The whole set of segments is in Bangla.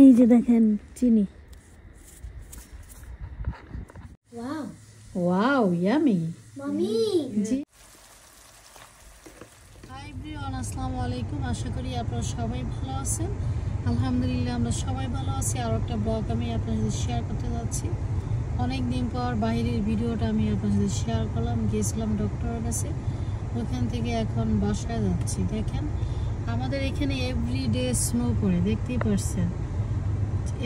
এই যে দেখেন চিনি। ওয়াও ওয়াও ইয়ামি মামি। জি। হাই এভরিওয়ান, আসসালামু আলাইকুম। আশা করি আপনারা সবাই ভালো আছেন। আলহামদুলিল্লাহ আমরা সবাই ভালো আছি। আর একটা ব্লগ আমি আপনার সাথে শেয়ার করতে যাচ্ছি। অনেক দিন পর বাইরের ভিডিওটা আমি আপনার সাথে শেয়ার করলাম। গিয়েছিলাম ডক্টরের কাছে, ওখান থেকে এখন বাসায় যাচ্ছি। দেখেন আমাদের এখানে এভরিডে স্নো পড়ে, দেখতেই পারছেন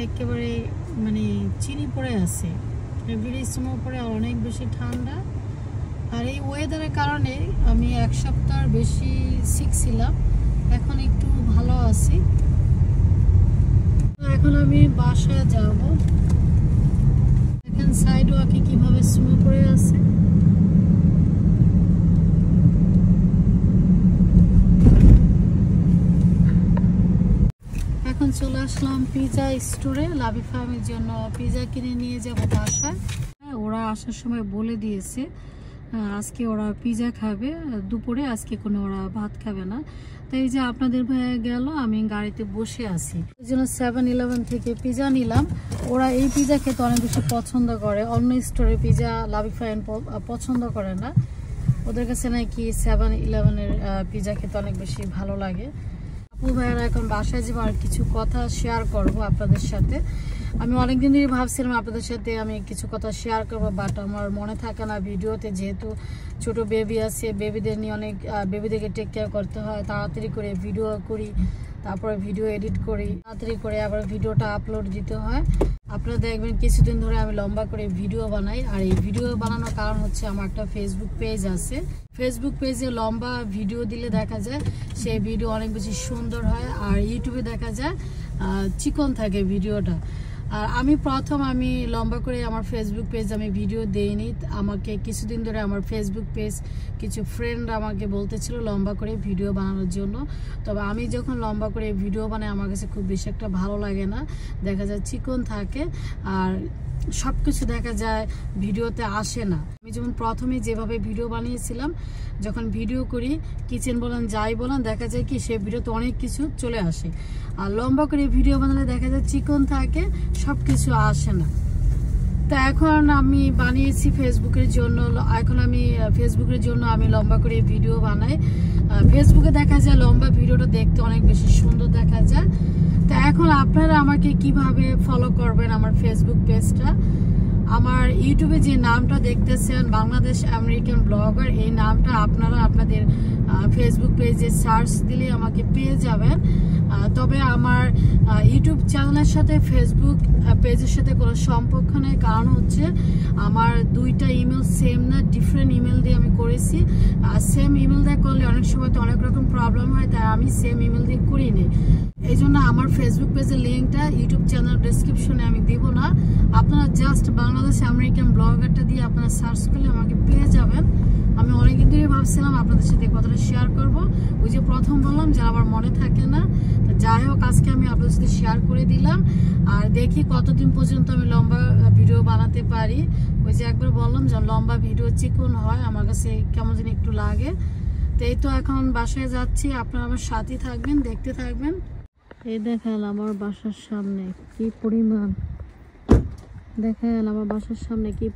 একেবারে মানে চিনি পড়ে আছে। এভরিডে স্নো পড়ে, আর অনেক বেশি ঠান্ডা। আর এই ওয়েদারের কারণে আমি এক সপ্তাহ বেশি সিক ছিলাম, এখন একটু ভালো আছি। এখন আমি বাসায় যাব। এখন সাইড ওয়াকে কিভাবে স্নো পড়ে আছে। এখন চলে আসলাম পিজা স্টোরে। লাভি ফার্মের জন্য পিজা কিনে নিয়ে যাব বাসায়। ওরা আসার সময় বলে দিয়েছে আজকে ওরা পিজা খাবে দুপুরে, আজকে কোনো ওরা ভাত খাবে না। তাই যে আপনাদের ভাইয়া গেল, আমি গাড়িতে বসে আছি। এই জন্য 7-11 থেকে পিজা নিলাম। ওরা এই পিজা খেতে অনেক বেশি পছন্দ করে, অন্য স্টোরে পিজা লাভি ফার্ম পছন্দ করে না। ওদের কাছে নাকি 7-11-এর পিজা খেতে অনেক বেশি ভালো লাগে। আপু ভাইয়ারা এখন বাসায় যাবো, আর কিছু কথা শেয়ার করব আপনাদের সাথে। আমি অনেকদিন ধরে ভাবছিলাম আপনাদের সাথে আমি কিছু কথা শেয়ার করবো, বাট আমার মনে থাকে না ভিডিওতে। যেহেতু ছোট বেবি আছে, বেবিদের নিয়ে অনেক বেবিদেরকে টেক কেয়ার করতে হয়। তাড়াতাড়ি করে ভিডিও করি, তারপরে ভিডিও এডিট করি, তাড়াতাড়ি করে আবার ভিডিওটা আপলোড দিতে হয়। আপনারা দেখবেন কিছুদিন ধরে আমি লম্বা করে ভিডিও বানাই। আর এই ভিডিও বানানোর কারণ হচ্ছে আমার একটা ফেসবুক পেজ আছে। ফেসবুক পেজে লম্বা ভিডিও দিলে দেখা যায় সেই ভিডিও অনেক বেশি সুন্দর হয়। আর ইউটিউবে দেখা যায় চিকন থাকে ভিডিওটা। আর আমি লম্বা করে আমার ফেসবুক পেজ আমি ভিডিও দেইনি। আমাকে কিছুদিন ধরে আমার ফেসবুক পেজ কিছু ফ্রেন্ড আমাকে বলতেছিল লম্বা করে ভিডিও বানানোর জন্য। তবে আমি যখন লম্বা করে ভিডিও বানাই আমার কাছে খুব বেশি একটা ভালো লাগে না। দেখা যায় চিকন থাকে আর সব কিছু দেখা যায় ভিডিওতে আসে না। আমি যেমন প্রথমে যেভাবে ভিডিও বানিয়েছিলাম, যখন ভিডিও করি কিচেন বলেন যাই বলেন, দেখা যায় কি সে ভিডিওতে অনেক কিছু চলে আসে। আর লম্বা করে ভিডিও বানালে দেখা যায় চিকন থাকে, সব কিছু আসে না। তো এখন আমি বানিয়েছি ফেসবুকের জন্য। আমি লম্বা করে ভিডিও বানাই। ফেসবুকে দেখা যায় লম্বা ভিডিওটা দেখতে অনেক বেশি সুন্দর দেখা যায়। তো এখন আপনারা আমাকে কিভাবে ফলো করবেন আমার ফেসবুক পেজটা। আমার ইউটিউবে যে নামটা দেখতেছেন বাংলাদেশ আমেরিকান ব্লগার, এই নামটা আপনারা আপনাদের ফেসবুক পেজে সার্চ দিলে আমাকে পেয়ে যাবেন। তবে আমার ইউটিউব চ্যানেলের সাথে ফেসবুক পেজের সাথে কোনো সম্পর্ক নেই। কারণ হচ্ছে আমার দুইটা ইমেল সেম না, ডিফারেন্ট ইমেল দিয়ে আমি করেছি। সেম ইমেল দিয়ে করলে অনেক সময় তো অনেক রকম প্রবলেম হয়, তাই আমি সেম ইমেল দিয়ে করিনি। এই জন্য আমার ফেসবুক পেজের লিঙ্কটা ইউটিউব চ্যানেল ডেসক্রিপশনে আমি দিব না। আপনারা জাস্ট বাংলাদেশ আমেরিকান ব্লগারটা দিয়ে আপনারা সার্চ করলে আমাকে পেয়ে যাবেন। আমি অনেকদিন ধরে ভাবছিলাম আপনাদের সাথে কথাটা শেয়ার করব। ওই যে প্রথম বললাম যে আমার মনে থাকে না, তো যাই হোক আজকে আমি আপনাদের সাথে শেয়ার করে দিলাম। আর দেখি কতদিন পর্যন্ত আমি লম্বা ভিডিও বানাতে পারি। ওই যে একবার বললাম যে লম্বা ভিডিও চিকন হয়, আমার কাছে কেমন যেন একটু লাগে। তো এই তো এখন বাসায় যাচ্ছি, আপনারা আমার সাথে থাকবেন, দেখতে থাকবেন। এই দেখেন আমার বাসার সামনে কি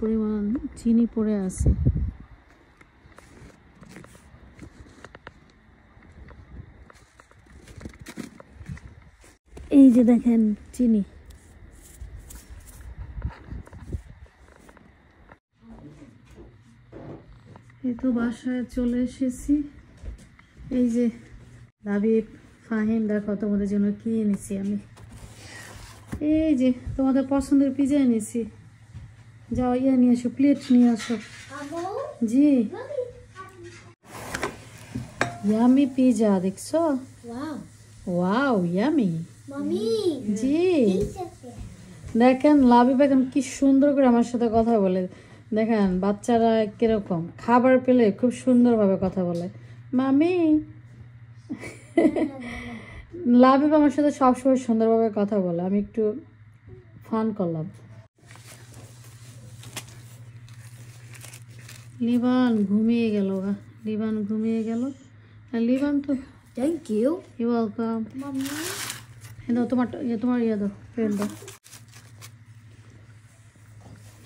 পরিমাণ, চিনি পড়ে আছে। এই যে দেখেন চিনি। এই তো বাসায় চলে এসেছি। এই যে লাভি ফাহিম, দেখো তোমাদের জন্য কি এনেছি আমি। এই যে তোমাদের পছন্দের পিজা এনেছি। যাও ইয়ে নিয়ে আসো, প্লেট নিয়ে আসো। জি ইয়ামি পিজা, দেখছো? ওয়াও ইয়ামি মামি জি। দেখেন লাভি বেগম কি সুন্দর করে আমার সাথে কথা বলে। দেখেন বাচ্চারা কিরকম খাবার পেলে খুব সুন্দরভাবে কথা বলে। মামি লাভি আমার সাথে সবসময় সুন্দরভাবে কথা বলে। আমি একটু ফান করলাম। লিবান ঘুমিয়ে গেল। লিবান তো থ্যাংক ইউ, ইউ ওয়েলকাম। দাও তোমার ইয়ে দাও, পেন দাও।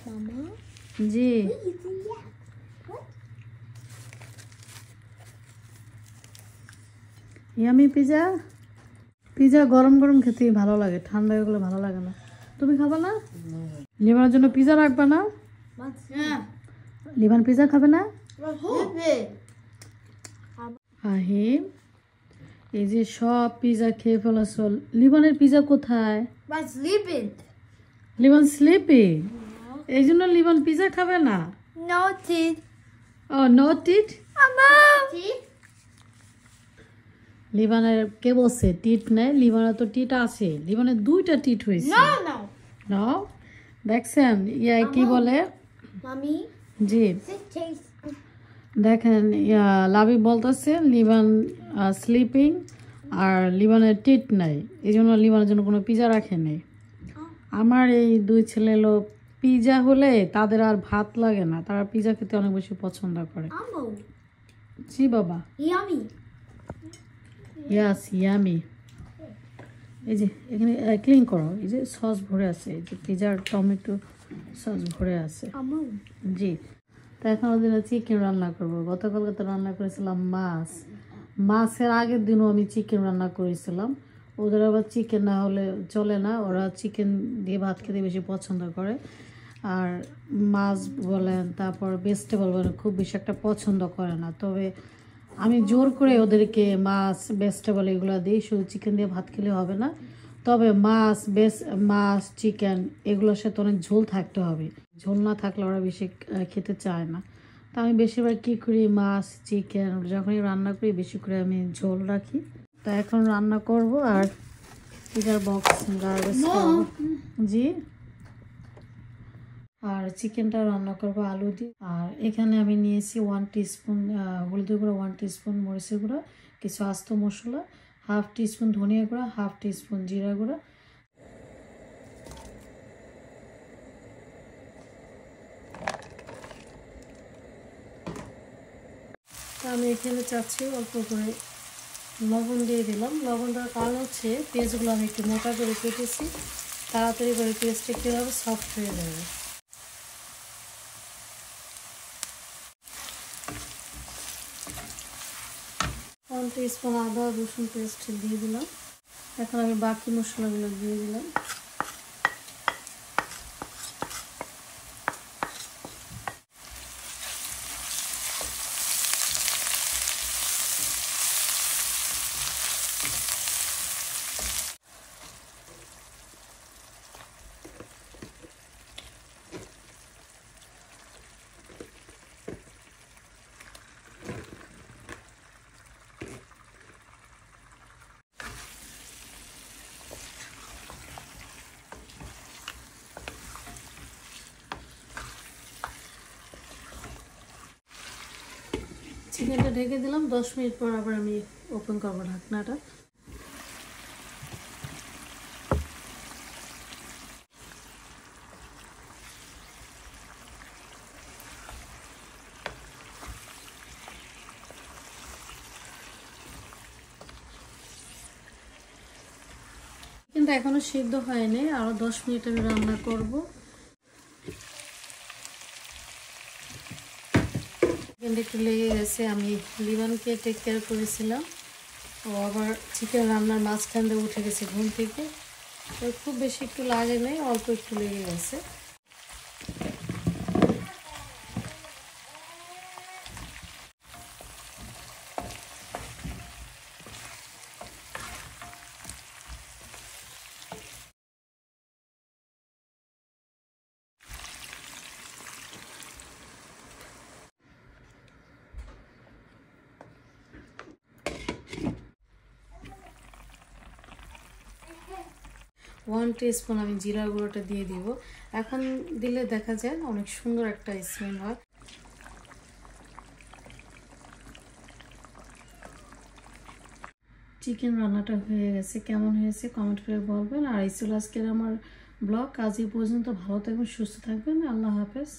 Mama. জি ইয়ামি পিজা গরম গরম খেতেই ভালো লাগে, ঠান্ডা হয়ে গেলে ভালো লাগে না। তুমি খাবে না? লিভানের জন্য পিজা রাখবে না? লিভান পিজা খাবে না? আহিম, এই যে সব পিজা খেয়ে ফেলাছ। লিভানের পিজা কোথায়? লিভান স্লিপিং, এই জন্য লিভান পিজা খাবে না। No teeth. ও নো টিট। Mama. Teeth? লিভানের কে বলছে টিট নেই? লিভানের তো টিট আছে, লিভানের 2টা টিট হয়েছে। No. না দেখছেন ইয়া কি বলে? Mommy. G It tastes. দেখেন লাভি বলতেছে লিভান স্লিপিং আর লিভানের টিট নাই, এই জন্য লিভানের জন্য কোনো পিজা রাখে নেই। আমার এই 2 ছেলে লোক পিজা হলে তাদের আর ভাত লাগে না, তারা পিজা খেতে অনেক বেশি পছন্দ করে। জি বাবা। Yummy. ইয়াস ইয়ামি। এই যে এখানে ক্লিন করো, এই যে সস ভরে আছে, এই যে পিজার টমেটো সস ভরে আছে। জি, তো এখন ওদের চিকেন রান্না করবো। গতকালকে তো রান্না করেছিলাম মাছের আগের দিনও আমি চিকেন রান্না করেছিলাম। ওদের আবার চিকেন না হলে চলে না, ওরা চিকেন দিয়ে ভাত খেতে বেশি পছন্দ করে। আর মাছ বলেন তারপর ভেজিটেবল বলেন খুব বেশি একটা পছন্দ করে না। তবে আমি জোর করে ওদেরকে মাছ ভেজিটেবল এগুলো দিই, শুধু চিকেন দিয়ে ভাত খেলে হবে না। তবে মাছ চিকেন এগুলোর সাথে অনেক ঝোল থাকতে হবে, ঝোল না থাকলে ওরা বেশি খেতে চায় না। তো আমি বেশিরভাগ কী করি, মাছ চিকেন যখনই রান্না করি বেশি করে আমি ঝোল রাখি। তো এখন রান্না করব আর পিজার বক্স গার্বেজ করব। জি, আর চিকেনটা রান্না করবো আলু দিয়ে। আর এখানে আমি নিয়েছি 1 টিস্পুন হলুদের গুঁড়ো, 1 টিস্পুন মরিচের গুঁড়ো, কিছু আস্ত মশলা, 1/2 টিস্পুন ধনিয়া গুঁড়া, 1/2 টিস্পুন জিরা গুঁড়া। আমি এখানে চাচ্ছি অল্প করে লবণ দিয়ে দিলাম। লবণটার কারণ হচ্ছে পেঁয়াজগুলো আমি একটু মোটা করে কেটেছি, তাড়াতাড়ি করে পেঁয়াজটা কী হবে সফট হয়ে যাবে। 1 টিস্পুন আদা রসুন পেস্ট দিয়ে দিলাম। এখন আমি বাকি মশলাগুলো দিয়ে দিলাম। চিকেনটা ঢেকে দিলাম, 10 মিনিট পর আবার আমি ওপেন করবো ঢাকনাটা। চিকেনটা এখনো সিদ্ধ হয়নি, আরো 10 মিনিট আমি রান্না করবো। একটু লেগে গেছে, আমি লিভানকে টেক কেয়ার করেছিলাম, ও আবার চিকেন রান্নার মাঝখান দিয়ে উঠে গেছে ঘুম থেকে। তো খুব বেশি একটু লাগে নাই, অল্প একটু লেগে গেছে। ওয়ান টিস্পুন আমি জিরা গুঁড়োটা দিয়ে দিব। এখন দিলে দেখা যায় অনেক সুন্দর একটা স্মেল হয়। চিকেন রান্নাটা হয়ে গেছে, কেমন হয়েছে কমেন্ট করে বলবেন। আর এই ছিল আজকের আমার ব্লগ। আজ এই পর্যন্ত, ভালো থাকবেন, সুস্থ থাকবেন, আল্লাহ হাফেজ।